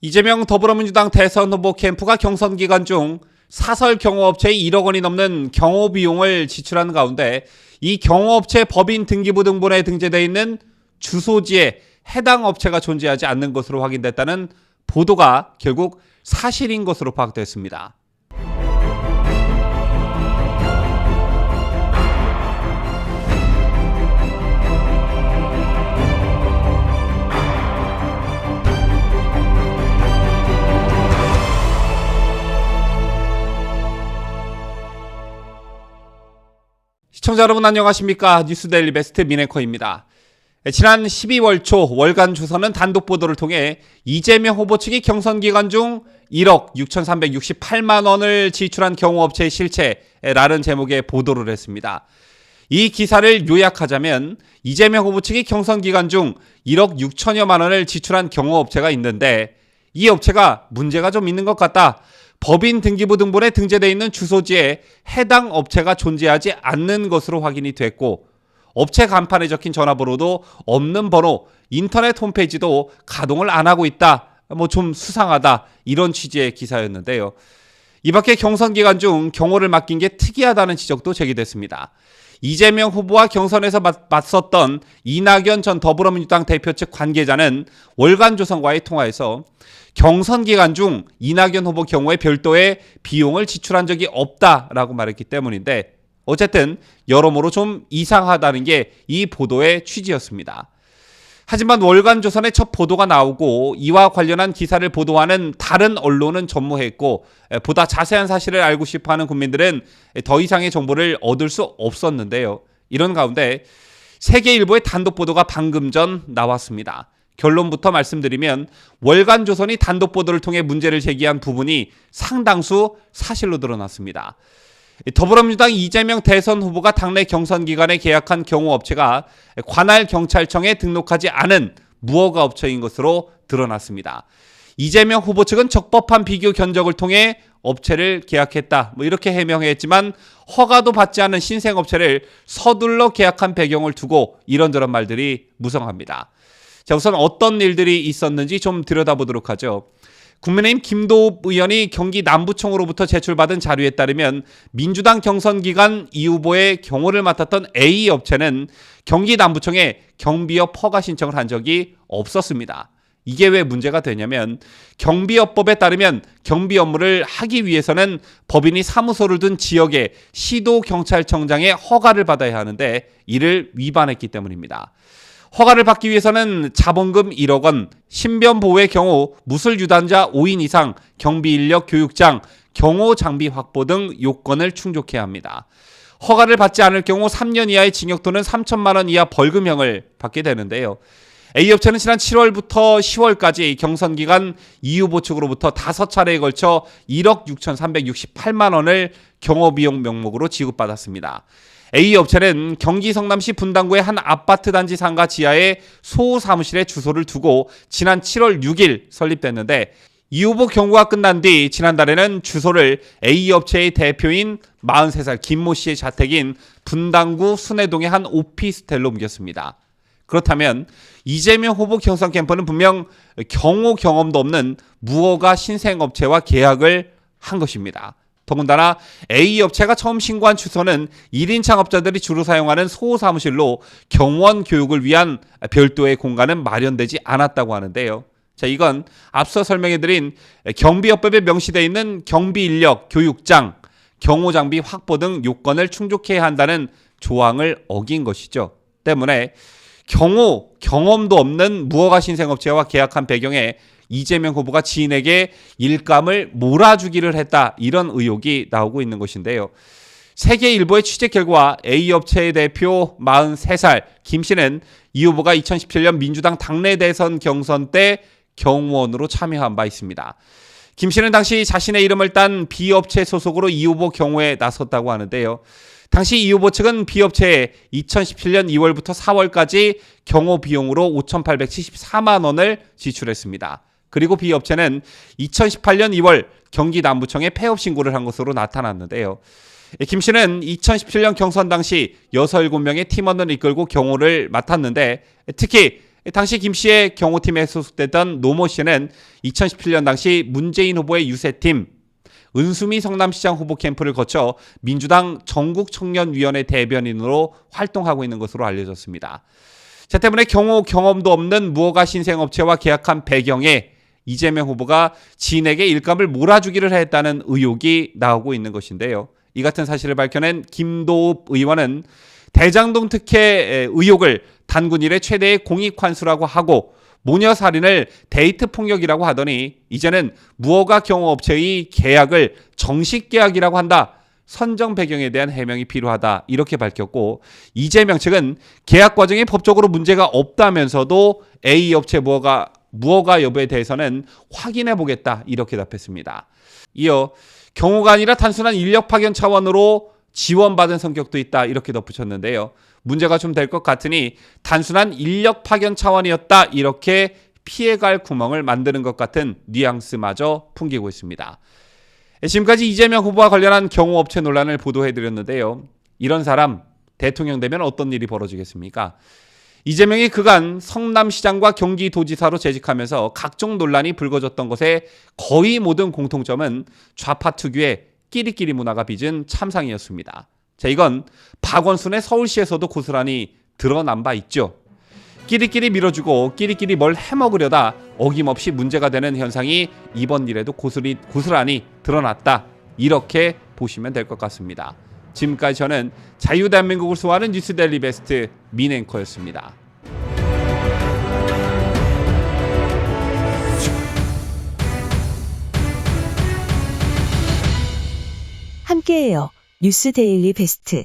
이재명 더불어민주당 대선 후보 캠프가 경선 기간 중 사설 경호업체에 1억 원이 넘는 경호 비용을 지출한 가운데 이 경호업체 법인 등기부 등본에 등재되어 있는 주소지에 해당 업체가 존재하지 않는 것으로 확인됐다는 보도가 결국 사실인 것으로 파악됐습니다. 시청자 여러분 안녕하십니까? 뉴스데일리 베스트 민에커입니다. 지난 12월 초 월간 조선은 단독 보도를 통해 이재명 후보 측이 경선 기간 중 1억 6,368만 원을 지출한 경호업체의 실체라는 제목의 보도를 했습니다. 이 기사를 요약하자면 이재명 후보 측이 경선 기간 중 1억 6천여만 원을 지출한 경호업체가 있는데 이 업체가 문제가 좀 있는 것 같다. 법인 등기부 등본에 등재되어 있는 주소지에 해당 업체가 존재하지 않는 것으로 확인이 됐고 업체 간판에 적힌 전화번호도 없는 번호, 인터넷 홈페이지도 가동을 안 하고 있다. 좀 수상하다. 이런 취지의 기사였는데요. 이 밖에 경선 기간 중 경호를 맡긴 게 특이하다는 지적도 제기됐습니다. 이재명 후보와 경선에서 맞섰던 이낙연 전 더불어민주당 대표 측 관계자는 월간조선과의 통화에서 경선 기간 중 이낙연 후보 경우에 별도의 비용을 지출한 적이 없다라고 말했기 때문인데 어쨌든 여러모로 좀 이상하다는 게 이 보도의 취지였습니다. 하지만 월간조선의 첫 보도가 나오고 이와 관련한 기사를 보도하는 다른 언론은 전무했고 보다 자세한 사실을 알고 싶어하는 국민들은 더 이상의 정보를 얻을 수 없었는데요. 이런 가운데 세계일보의 단독 보도가 방금 전 나왔습니다. 결론부터 말씀드리면 월간조선이 단독 보도를 통해 문제를 제기한 부분이 상당수 사실로 드러났습니다. 더불어민주당 이재명 대선 후보가 당내 경선 기간에 계약한 경호업체가 관할 경찰청에 등록하지 않은 무허가 업체인 것으로 드러났습니다. 이재명 후보 측은 적법한 비교 견적을 통해 업체를 계약했다. 이렇게 해명했지만 허가도 받지 않은 신생업체를 서둘러 계약한 배경을 두고 이런저런 말들이 무성합니다. 자, 우선 어떤 일들이 있었는지 좀 들여다보도록 하죠. 국민의힘 김도읍 의원이 경기 남부청으로부터 제출받은 자료에 따르면 민주당 경선 기간 이 후보의 경호를 맡았던 A 업체는 경기 남부청에 경비업 허가 신청을 한 적이 없었습니다. 이게 왜 문제가 되냐면 경비업법에 따르면 경비 업무를 하기 위해서는 법인이 사무소를 둔 지역의 시도경찰청장의 허가를 받아야 하는데 이를 위반했기 때문입니다. 허가를 받기 위해서는 자본금 1억 원, 신변보호의 경우 무술 유단자 5인 이상, 경비인력 교육장, 경호 장비 확보 등 요건을 충족해야 합니다. 허가를 받지 않을 경우 3년 이하의 징역 또는 3천만 원 이하 벌금형을 받게 되는데요. A업체는 지난 7월부터 10월까지 경선 기간 이 후보 측으로부터 5차례에 걸쳐 1억 6,368만 원을 경호비용 명목으로 지급받았습니다. A업체는 경기 성남시 분당구의 한 아파트 단지 상가 지하에 소사무실에 주소를 두고 지난 7월 6일 설립됐는데 이 후보 경고가 끝난 뒤 지난달에는 주소를 A업체의 대표인 43살 김모 씨의 자택인 분당구 순회동의 한 오피스텔로 옮겼습니다. 그렇다면 이재명 후보 경선 캠프는 분명 경호 경험도 없는 무허가 신생업체와 계약을 한 것입니다. 더군다나 A업체가 처음 신고한 주소는 1인 창업자들이 주로 사용하는 소사무실로 경호원 교육을 위한 별도의 공간은 마련되지 않았다고 하는데요. 자, 이건 앞서 설명해드린 경비업법에 명시되어 있는 경비인력, 교육장, 경호장비 확보 등 요건을 충족해야 한다는 조항을 어긴 것이죠. 때문에 경호, 경험도 없는 무허가 신생업체와 계약한 배경에 이재명 후보가 지인에게 일감을 몰아주기를 했다. 이런 의혹이 나오고 있는 것인데요. 세계일보의 취재 결과 A업체의 대표 43살 김 씨는 이 후보가 2017년 민주당 당내 대선 경선 때 경호원으로 참여한 바 있습니다. 김 씨는 당시 자신의 이름을 딴 B업체 소속으로 이 후보 경호에 나섰다고 하는데요. 당시 이 후보 측은 B업체에 2017년 2월부터 4월까지 경호 비용으로 5,874만 원을 지출했습니다. 그리고 B업체는 2018년 2월 경기 남부청에 폐업 신고를 한 것으로 나타났는데요. 김 씨는 2017년 경선 당시 6, 7명의 팀원을 이끌고 경호를 맡았는데 특히 당시 김 씨의 경호팀에 소속됐던 노모 씨는 2017년 당시 문재인 후보의 유세팀 은수미 성남시장 후보 캠프를 거쳐 민주당 전국청년위원회 대변인으로 활동하고 있는 것으로 알려졌습니다. 자, 때문에 경호 경험도 없는 무허가 신생업체와 계약한 배경에 이재명 후보가 지인에게 일감을 몰아주기를 했다는 의혹이 나오고 있는 것인데요. 이 같은 사실을 밝혀낸 김도읍 의원은 대장동 특혜 의혹을 단군 이래 최대의 공익환수라고 하고 모녀 살인을 데이트 폭력이라고 하더니 이제는 무허가 경호업체의 계약을 정식 계약이라고 한다. 선정 배경에 대한 해명이 필요하다. 이렇게 밝혔고 이재명 측은 계약 과정에 법적으로 문제가 없다면서도 A 업체 무허가 여부에 대해서는 확인해 보겠다. 이렇게 답했습니다. 이어 경호가 아니라 단순한 인력 파견 차원으로 지원받은 성격도 있다. 이렇게 덧붙였는데요. 문제가 좀 될 것 같으니 단순한 인력 파견 차원이었다. 이렇게 피해갈 구멍을 만드는 것 같은 뉘앙스마저 풍기고 있습니다. 지금까지 이재명 후보와 관련한 경호업체 논란을 보도해드렸는데요. 이런 사람 대통령 되면 어떤 일이 벌어지겠습니까? 이재명이 그간 성남시장과 경기도지사로 재직하면서 각종 논란이 불거졌던 것의 거의 모든 공통점은 좌파 특유의 끼리끼리 문화가 빚은 참상이었습니다. 자, 이건 박원순의 서울시에서도 고스란히 드러난 바 있죠. 끼리끼리 밀어주고 끼리끼리 뭘 해먹으려다 어김없이 문제가 되는 현상이 이번 일에도 고스란히 드러났다. 이렇게 보시면 될 것 같습니다. 지금까지 저는 자유대한민국을 소화하는 뉴스데일리 베스트 민앵커였습니다. 함께해요. 뉴스데일리 베스트.